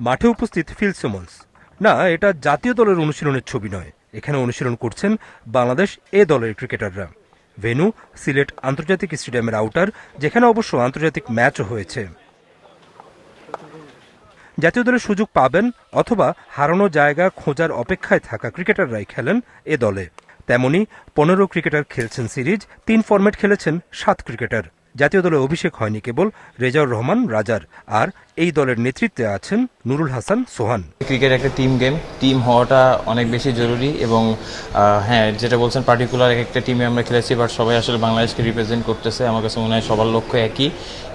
মাঠে উপস্থিত Phil Simmons. না, এটা জাতীয় দলের অনুশীলনের ছবি নয়। এখানে অনুশীলন করছেন বাংলাদেশ এ দলের ক্রিকেটাররা। ভেন্যু সিলেট আন্তর্জাতিক স্টেডিয়ামের আউটার, যেখানে অবশ্য আন্তর্জাতিক ম্যাচও হয়েছে। জাতীয় দলের সুযোগ পাবেন অথবা হারানো জায়গা খোঁজার অপেক্ষায় থাকা ক্রিকেটাররাই খেলেন এ দলে। তেমনি 15 ক্রিকেটার খেলছেন সিরিজ, 3 ফরম্যাট খেলেছেন 7 ক্রিকেটার। জাতীয় দলে অভিষেক হয়নি কেবল রেজাউর রহমান রাজার, আর এই দলের নেতৃত্বে আছেন নুরুল হাসান সোহান। ক্রিকেট একটা টিম গেম, টিম হওয়াটা অনেক বেশি জরুরি এবং হ্যাঁ, যেটা বলছেন পার্টিকুলার একটা টিমে আমরা খেলেছি, বাট সবাই আসলে বাংলাদেশকে রিপ্রেজেন্ট করতেছে। আমার কাছে মনে হয় সবার লক্ষ্য একই,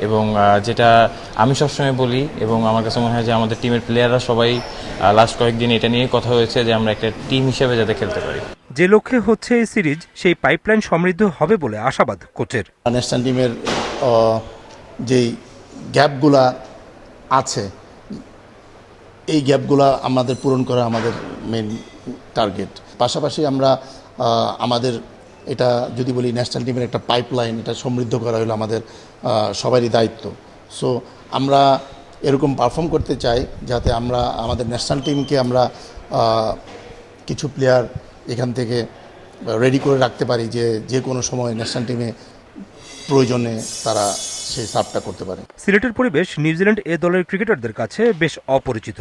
এবং যেটা আমি সবসময় বলি এবং আমার কাছে মনে হয় যে আমাদের টিমের প্লেয়াররা সবাই লাস্ট কয়েকদিন এটা নিয়ে কথা হয়েছে যে আমরা একটা টিম হিসেবে যাতে খেলতে পারি। যে লক্ষ্যে হচ্ছে এই সিরিজ, সেই পাইপলাইন সমৃদ্ধ হবে বলে আশাবাদ কোচের। ন্যাশনাল টিমের যেই গ্যাপগুলা আছে, এই গ্যাপগুলা আমাদের পূরণ করা আমাদের মেন টার্গেট। পাশাপাশি আমরা আমাদের এটা যদি বলি ন্যাশনাল টিমের একটা পাইপলাইন, এটা সমৃদ্ধ করা হলো আমাদের সবারই দায়িত্ব। সো আমরা এরকম পারফর্ম করতে চাই যাতে আমরা আমাদের ন্যাশনাল টিমকে আমরা কিছু প্লেয়ার এখান থেকে রেডি করে রাখতে পারি যে কোনো সময় ন্যাশনাল টিমে প্রয়োজনে তারা সেই সার্ভটা করতে পারে। সিলেটের পরিবেশ নিউজিল্যান্ড এ দলের ক্রিকেটারদের কাছে বেশ অপরিচিত।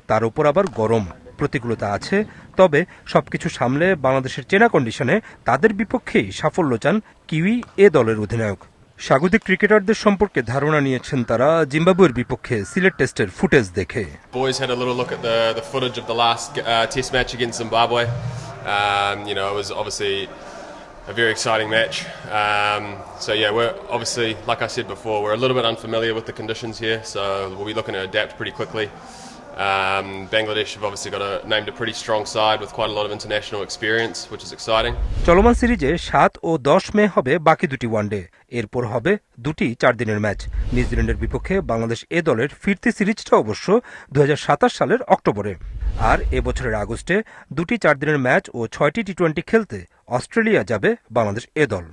তার উপর আবার গরম, প্রতিকূলতা আছে। তবে সবকিছু সামলে বাংলাদেশের চেনা কন্ডিশনে তাদের বিপক্ষেই সাফল্য চান কিউই এ দলের অধিনায়ক। স্বাগতিক ক্রিকেটারদের সম্পর্কে ধারণা নিয়েছেন তারা জিম্বাবুয়ের বিপক্ষে সিলেট টেস্টের ফুটেজ দেখে। Boys had a little look at the footage of the last test match against Zimbabwe. It was obviously a very exciting match. So yeah, we're obviously, like I said before, we're a little bit unfamiliar with the conditions here, so we'll be looking to adapt pretty quickly. Bangladesh have obviously named a pretty strong side with quite a lot of international experience, which is exciting. চলমান সিরিজে 7 ও 10 মে হবে বাকি দুটি one day. এরপর হবে দুটি 4 দিনের match. নিউজিল্যান্ডের বিপক্ষে বাংলাদেশ এ দলের ফিরতি সিরিজটা অবশ্য 2027 সালের অক্টোবরে। আর এবছরের আগস্টে দুটি 4 দিনের ম্যাচ ও 6টি টি-20 খেলতে অস্ট্রেলিয়া যাবে বাংলাদেশ এ দল।